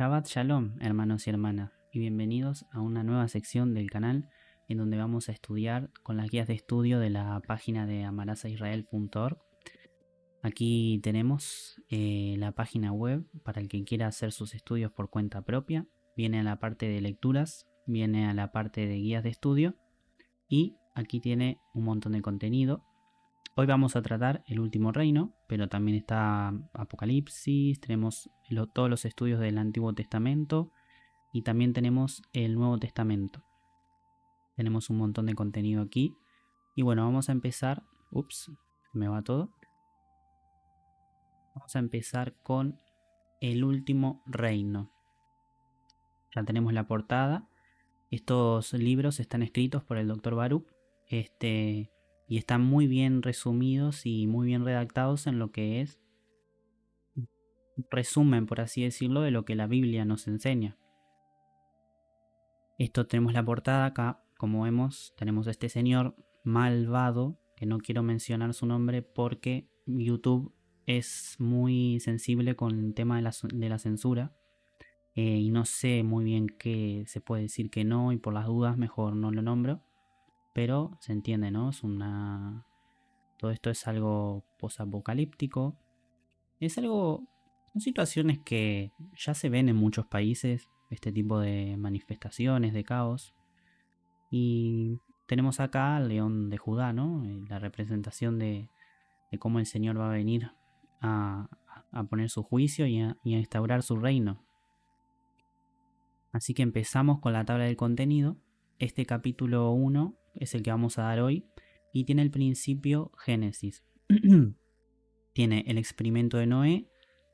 Shabbat Shalom, hermanos y hermanas, y bienvenidos a una nueva sección del canal en donde vamos a estudiar con las guías de estudio de la página de amarasaisrael.org. Aquí tenemos la página web para el que quiera hacer sus estudios por cuenta propia. Viene a la parte de lecturas, viene a la parte de guías de estudio y aquí tiene un montón de contenido. Hoy vamos a tratar el último reino, pero también está Apocalipsis, tenemos todos los estudios del Antiguo Testamento y también tenemos el Nuevo Testamento. Tenemos un montón de contenido aquí. Y bueno, vamos a empezar. Ups, me va todo. Vamos a empezar con el último reino. Ya tenemos la portada. Estos libros están escritos por el Dr. Baruch. Y están muy bien resumidos y muy bien redactados en lo que es resumen, por así decirlo, de lo que la Biblia nos enseña. Esto tenemos la portada acá, como vemos, tenemos a este señor malvado, que no quiero mencionar su nombre porque YouTube es muy sensible con el tema de la censura. Y no sé muy bien qué se puede decir que no, y por las dudas mejor no lo nombro. Pero se entiende, ¿no? Todo esto es algo posapocalíptico. Es algo... Son situaciones que ya se ven en muchos países, este tipo de manifestaciones, de caos. Y tenemos acá al león de Judá, ¿no? La representación de cómo el Señor va a venir a, a poner su juicio y a instaurar su reino. Así que empezamos con la tabla del contenido. Este capítulo 1 es el que vamos a dar hoy y tiene el principio Génesis. Tiene el experimento de Noé,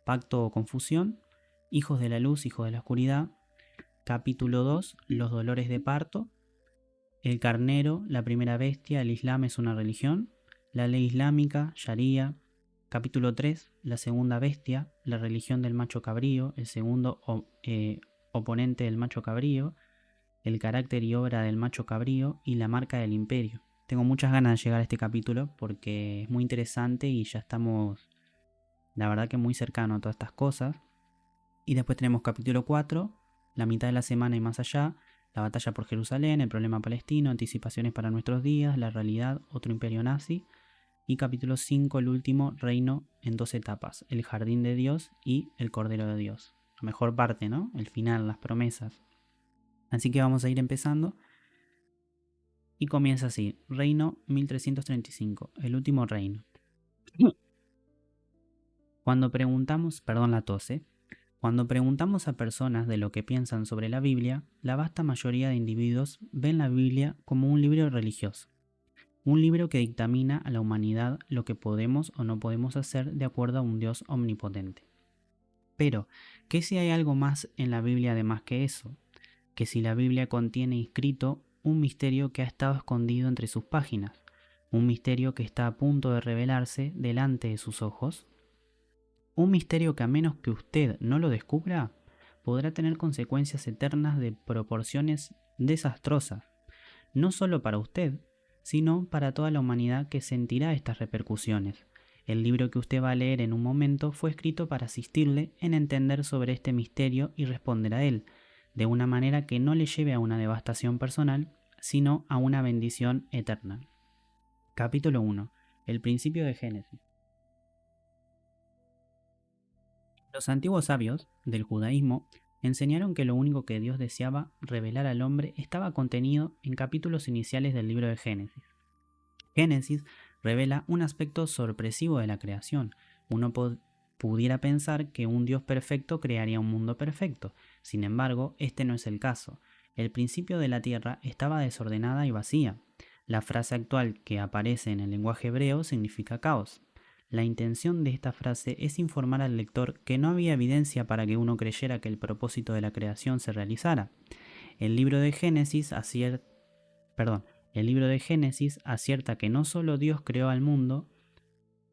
pacto o confusión, hijos de la luz, hijos de la oscuridad. Capítulo 2, los dolores de parto. El carnero, la primera bestia, el Islam es una religión. La ley islámica, Sharia. Capítulo 3, la segunda bestia, la religión del macho cabrío, el segundo oponente del macho cabrío, el carácter y obra del macho cabrío y la marca del imperio. Tengo muchas ganas de llegar a este capítulo porque es muy interesante y ya estamos, la verdad que muy cercano a todas estas cosas. Y después tenemos capítulo 4, la mitad de la semana y más allá, la batalla por Jerusalén, el problema palestino, anticipaciones para nuestros días, la realidad, otro imperio nazi. Y capítulo 5, el último, reino en 2 etapas, el jardín de Dios y el cordero de Dios. La mejor parte, ¿no? El final, las promesas. Así que vamos a ir empezando. Y comienza así, reino 1335, el último reino. Cuando preguntamos, perdón la tos, Cuando preguntamos a personas de lo que piensan sobre la Biblia, la vasta mayoría de individuos ven la Biblia como un libro religioso. Un libro que dictamina a la humanidad lo que podemos o no podemos hacer de acuerdo a un Dios omnipotente. Pero, ¿qué si hay algo más en la Biblia además que eso? Que si la Biblia contiene inscrito un misterio que ha estado escondido entre sus páginas, un misterio que está a punto de revelarse delante de sus ojos, un misterio que a menos que usted no lo descubra, podrá tener consecuencias eternas de proporciones desastrosas, no solo para usted, sino para toda la humanidad que sentirá estas repercusiones. El libro que usted va a leer en un momento fue escrito para asistirle en entender sobre este misterio y responder a él, de una manera que no le lleve a una devastación personal, sino a una bendición eterna. Capítulo 1. El principio de Génesis. Los antiguos sabios del judaísmo enseñaron que lo único que Dios deseaba revelar al hombre estaba contenido en capítulos iniciales del libro de Génesis. Génesis revela un aspecto sorpresivo de la creación. Uno pudiera pensar que un Dios perfecto crearía un mundo perfecto. Sin embargo, este no es el caso. El principio de la tierra estaba desordenada y vacía. La frase actual que aparece en el lenguaje hebreo significa caos. La intención de esta frase es informar al lector que no había evidencia para que uno creyera que el propósito de la creación se realizara. El libro de Génesis acierta que no solo Dios creó al mundo,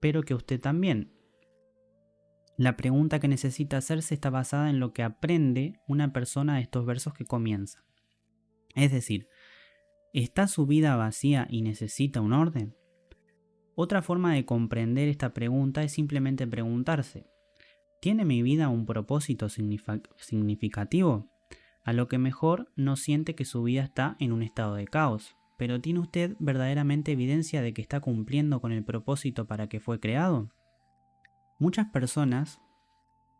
pero que usted también. La pregunta que necesita hacerse está basada en lo que aprende una persona de estos versos que comienzan. Es decir, ¿está su vida vacía y necesita un orden? Otra forma de comprender esta pregunta es simplemente preguntarse, ¿Tiene mi vida un propósito significativo? A lo que mejor no siente que su vida está en un estado de caos. ¿Pero tiene usted verdaderamente evidencia de que está cumpliendo con el propósito para que fue creado? Muchas personas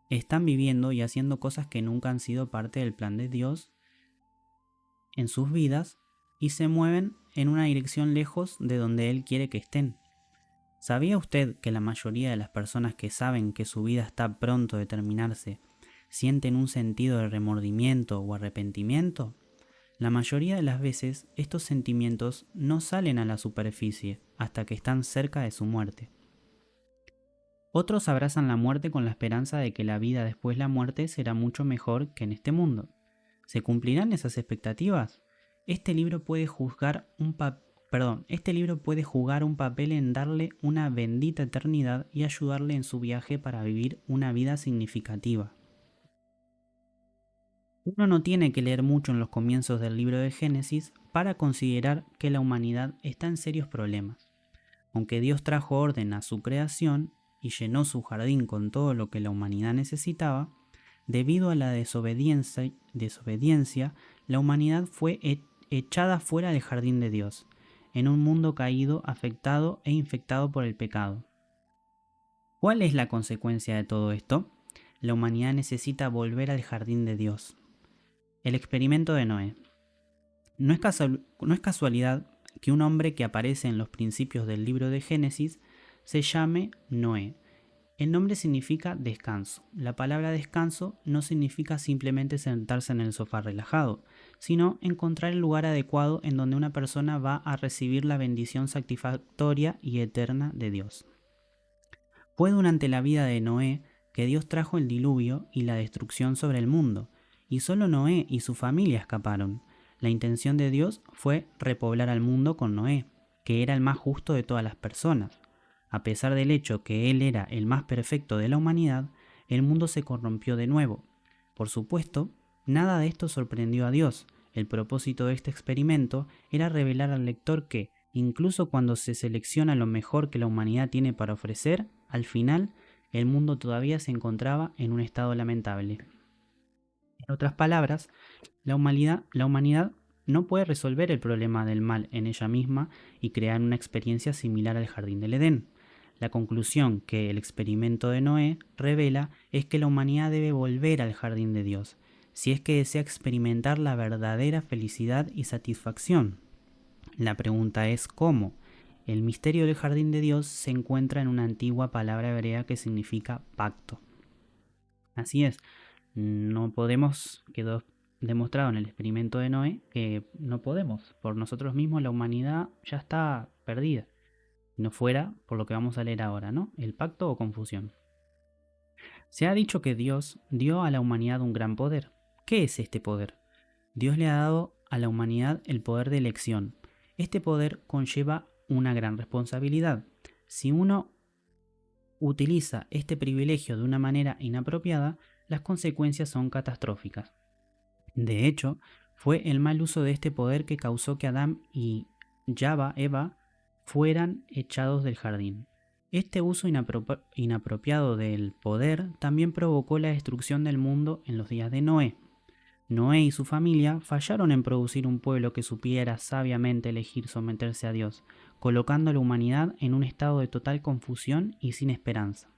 están viviendo y haciendo cosas que nunca han sido parte del plan de Dios en sus vidas y se mueven en una dirección lejos de donde Él quiere que estén. ¿Sabía usted que la mayoría de las personas que saben que su vida está pronto de terminarse sienten un sentido de remordimiento o arrepentimiento? La mayoría de las veces estos sentimientos no salen a la superficie hasta que están cerca de su muerte. Otros abrazan la muerte con la esperanza de que la vida después de la muerte será mucho mejor que en este mundo. ¿Se cumplirán esas expectativas? Este libro puede jugar un papel en darle una bendita eternidad y ayudarle en su viaje para vivir una vida significativa. Uno no tiene que leer mucho en los comienzos del libro de Génesis para considerar que la humanidad está en serios problemas. Aunque Dios trajo orden a su creación y llenó su jardín con todo lo que la humanidad necesitaba, debido a la desobediencia, la humanidad fue echada fuera del jardín de Dios, en un mundo caído, afectado e infectado por el pecado. ¿Cuál es la consecuencia de todo esto? La humanidad necesita volver al jardín de Dios. El experimento de Noé. No es casualidad que un hombre que aparece en los principios del libro de Génesis se llame Noé. El nombre significa descanso. La palabra descanso no significa simplemente sentarse en el sofá relajado, sino encontrar el lugar adecuado en donde una persona va a recibir la bendición satisfactoria y eterna de Dios. Fue durante la vida de Noé que Dios trajo el diluvio y la destrucción sobre el mundo, y solo Noé y su familia escaparon. La intención de Dios fue repoblar al mundo con Noé, que era el más justo de todas las personas. A pesar del hecho que él era el más perfecto de la humanidad, el mundo se corrompió de nuevo. Por supuesto, nada de esto sorprendió a Dios. El propósito de este experimento era revelar al lector que, incluso cuando se selecciona lo mejor que la humanidad tiene para ofrecer, al final, el mundo todavía se encontraba en un estado lamentable. En otras palabras, la humanidad no puede resolver el problema del mal en ella misma y crear una experiencia similar al jardín del Edén. La conclusión que el experimento de Noé revela es que la humanidad debe volver al jardín de Dios, si es que desea experimentar la verdadera felicidad y satisfacción. La pregunta es ¿cómo? El misterio del jardín de Dios se encuentra en una antigua palabra hebrea que significa pacto. Así es, no podemos, quedó demostrado en el experimento de Noé, que no podemos, por nosotros mismos la humanidad ya está perdida. No fuera por lo que vamos a leer ahora, ¿no? El pacto o confusión. Se ha dicho que Dios dio a la humanidad un gran poder. ¿Qué es este poder? Dios le ha dado a la humanidad el poder de elección. Este poder conlleva una gran responsabilidad. Si uno utiliza este privilegio de una manera inapropiada, las consecuencias son catastróficas. De hecho, fue el mal uso de este poder que causó que Adán y Eva, fueran echados del jardín. Este uso inapropiado del poder también provocó la destrucción del mundo en los días de Noé. Noé y su familia fallaron en producir un pueblo que supiera sabiamente elegir someterse a Dios, colocando a la humanidad en un estado de total confusión y sin esperanza.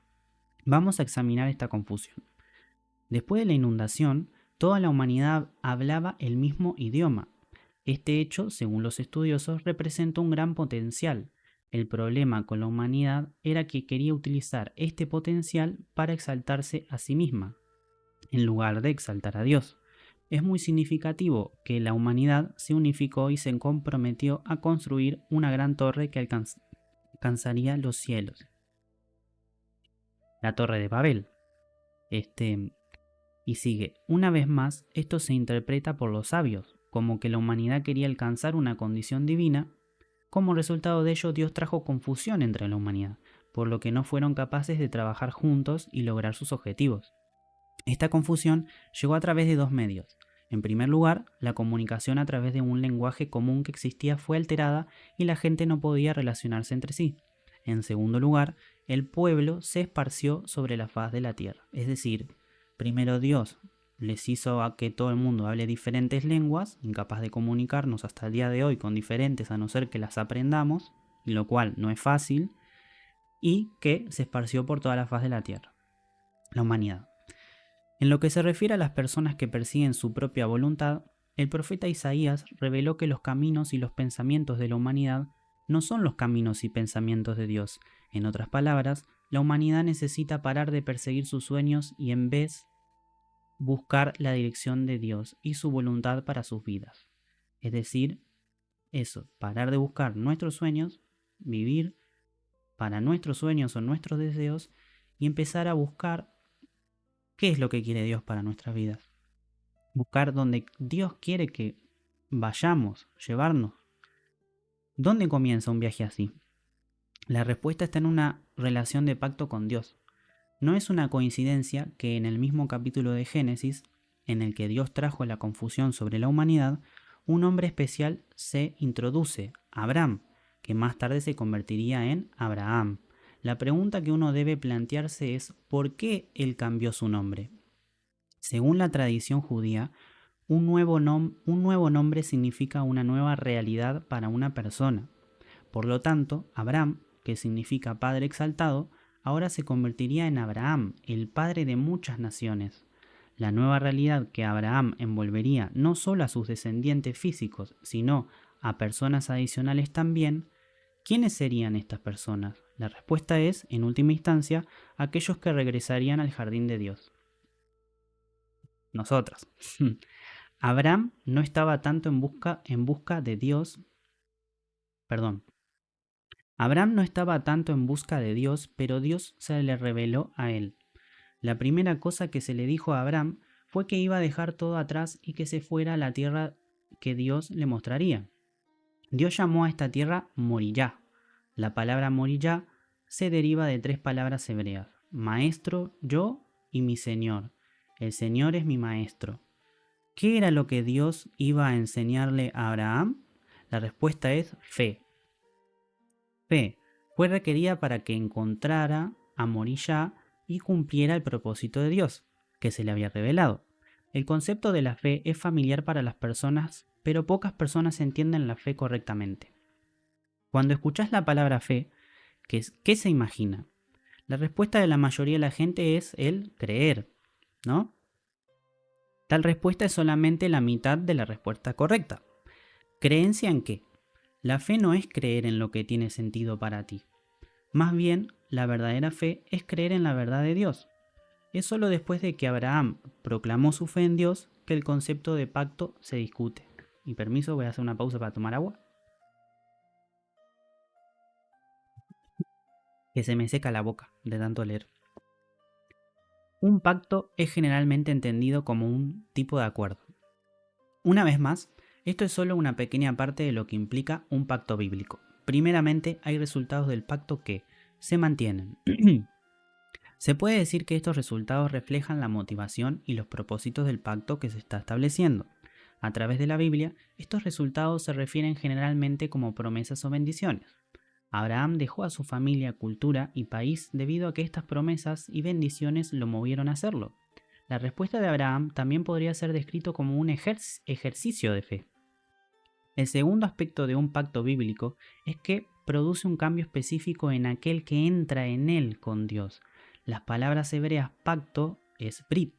Vamos a examinar esta confusión. Después de la inundación, toda la humanidad hablaba el mismo idioma. Este hecho, según los estudiosos, representa un gran potencial. El problema con la humanidad era que quería utilizar este potencial para exaltarse a sí misma, en lugar de exaltar a Dios. Es muy significativo que la humanidad se unificó y se comprometió a construir una gran torre que alcanzaría los cielos. La Torre de Babel. Y sigue, una vez más, esto se interpreta por los sabios, como que la humanidad quería alcanzar una condición divina. Como resultado de ello, Dios trajo confusión entre la humanidad, por lo que no fueron capaces de trabajar juntos y lograr sus objetivos. Esta confusión llegó a través de dos medios. En primer lugar, la comunicación a través de un lenguaje común que existía fue alterada y la gente no podía relacionarse entre sí. En segundo lugar, el pueblo se esparció sobre la faz de la tierra. Es decir, primero Dios les hizo a que todo el mundo hable diferentes lenguas, incapaz de comunicarnos hasta el día de hoy con diferentes a no ser que las aprendamos, lo cual no es fácil, y que se esparció por toda la faz de la tierra, la humanidad. En lo que se refiere a las personas que persiguen su propia voluntad, el profeta Isaías reveló que los caminos y los pensamientos de la humanidad no son los caminos y pensamientos de Dios. En otras palabras, la humanidad necesita parar de perseguir sus sueños y en vez buscar la dirección de Dios y su voluntad para sus vidas. Es decir, eso, parar de buscar nuestros sueños, vivir para nuestros sueños o nuestros deseos y empezar a buscar qué es lo que quiere Dios para nuestras vidas. Buscar donde Dios quiere que vayamos, llevarnos. ¿Dónde comienza un viaje así? La respuesta está en una relación de pacto con Dios. No es una coincidencia que en el mismo capítulo de Génesis, en el que Dios trajo la confusión sobre la humanidad, un hombre especial se introduce, Abraham, que más tarde se convertiría en Abraham. La pregunta que uno debe plantearse es ¿por qué él cambió su nombre? Según la tradición judía, un nuevo nombre significa una nueva realidad para una persona. Por lo tanto, Abraham, que significa Padre exaltado, ahora se convertiría en Abraham, el padre de muchas naciones. La nueva realidad que Abraham envolvería no solo a sus descendientes físicos, sino a personas adicionales también. ¿Quiénes serían estas personas? La respuesta es, en última instancia, aquellos que regresarían al jardín de Dios. Nosotros. Abraham no estaba tanto en busca de Dios. Perdón. Abraham no estaba tanto en busca de Dios, pero Dios se le reveló a él. La primera cosa que se le dijo a Abraham fue que iba a dejar todo atrás y que se fuera a la tierra que Dios le mostraría. Dios llamó a esta tierra Moriyá. La palabra Moriyá se deriva de 3 palabras hebreas: maestro, yo y mi Señor. El Señor es mi maestro. ¿Qué era lo que Dios iba a enseñarle a Abraham? La respuesta es fe. Fe fue requerida para que encontrara a Moriyá y cumpliera el propósito de Dios, que se le había revelado. El concepto de la fe es familiar para las personas, pero pocas personas entienden la fe correctamente. Cuando escuchas la palabra fe, ¿qué se imagina? La respuesta de la mayoría de la gente es el creer, ¿no? Tal respuesta es solamente la mitad de la respuesta correcta. ¿Creencia en qué? La fe no es creer en lo que tiene sentido para ti. Más bien, la verdadera fe es creer en la verdad de Dios. Es solo después de que Abraham proclamó su fe en Dios que el concepto de pacto se discute. Y permiso, voy a hacer una pausa para tomar agua. Que se me seca la boca de tanto leer. Un pacto es generalmente entendido como un tipo de acuerdo. Una vez más, esto es solo una pequeña parte de lo que implica un pacto bíblico. Primeramente, hay resultados del pacto que se mantienen. Se puede decir que estos resultados reflejan la motivación y los propósitos del pacto que se está estableciendo. A través de la Biblia, estos resultados se refieren generalmente como promesas o bendiciones. Abraham dejó a su familia, cultura y país debido a que estas promesas y bendiciones lo movieron a hacerlo. La respuesta de Abraham también podría ser descrito como un ejercicio de fe. El segundo aspecto de un pacto bíblico es que produce un cambio específico en aquel que entra en él con Dios. Las palabras hebreas pacto es brit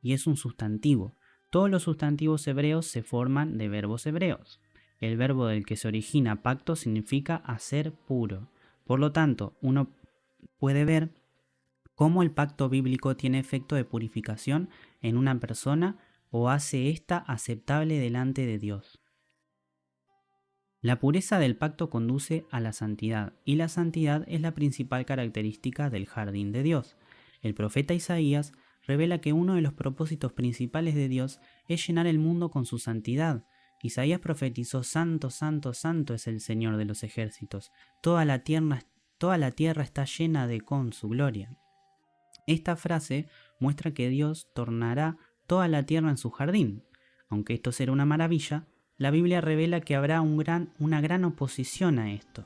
y es un sustantivo. Todos los sustantivos hebreos se forman de verbos hebreos. El verbo del que se origina pacto significa hacer puro. Por lo tanto, uno puede ver cómo el pacto bíblico tiene efecto de purificación en una persona o hace ésta aceptable delante de Dios. La pureza del pacto conduce a la santidad, y la santidad es la principal característica del jardín de Dios. El profeta Isaías revela que uno de los propósitos principales de Dios es llenar el mundo con su santidad. Isaías profetizó: Santo, santo, santo es el Señor de los ejércitos. Toda la tierra está llena con su gloria. Esta frase muestra que Dios tornará toda la tierra en su jardín. Aunque esto será una maravilla, la Biblia revela que habrá una gran oposición a esto.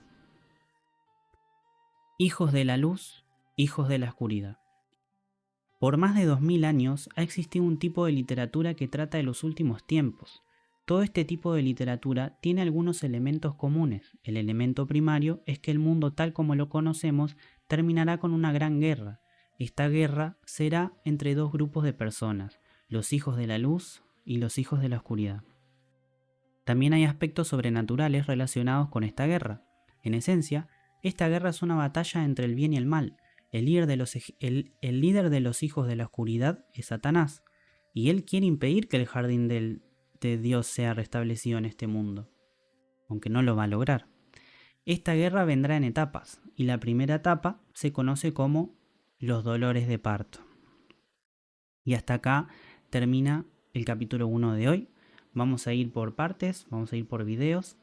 Hijos de la luz, hijos de la oscuridad. Por más de 2000 años ha existido un tipo de literatura que trata de los últimos tiempos. Todo este tipo de literatura tiene algunos elementos comunes. El elemento primario es que el mundo tal como lo conocemos terminará con una gran guerra. Esta guerra será entre dos grupos de personas, los hijos de la luz y los hijos de la oscuridad. También hay aspectos sobrenaturales relacionados con esta guerra. En esencia, esta guerra es una batalla entre el bien y el mal. El líder de los hijos de la oscuridad es Satanás, y él quiere impedir que el jardín de Dios sea restablecido en este mundo, aunque no lo va a lograr. Esta guerra vendrá en etapas, y la primera etapa se conoce como los dolores de parto. Y hasta acá termina el capítulo 1 de hoy. Vamos a ir por partes, vamos a ir por videos.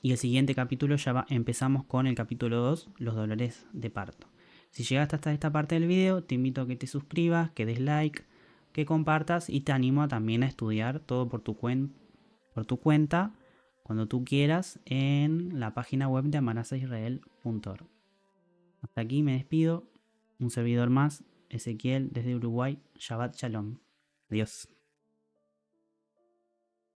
Y el siguiente capítulo empezamos con el capítulo 2, los dolores de parto. Si llegaste hasta esta parte del video, te invito a que te suscribas, que des like, que compartas y te animo también a estudiar todo por tu cuenta, cuando tú quieras, en la página web de amarazaisrael.org. Hasta aquí me despido. Un servidor más, Ezequiel desde Uruguay. Shabbat Shalom. Adiós.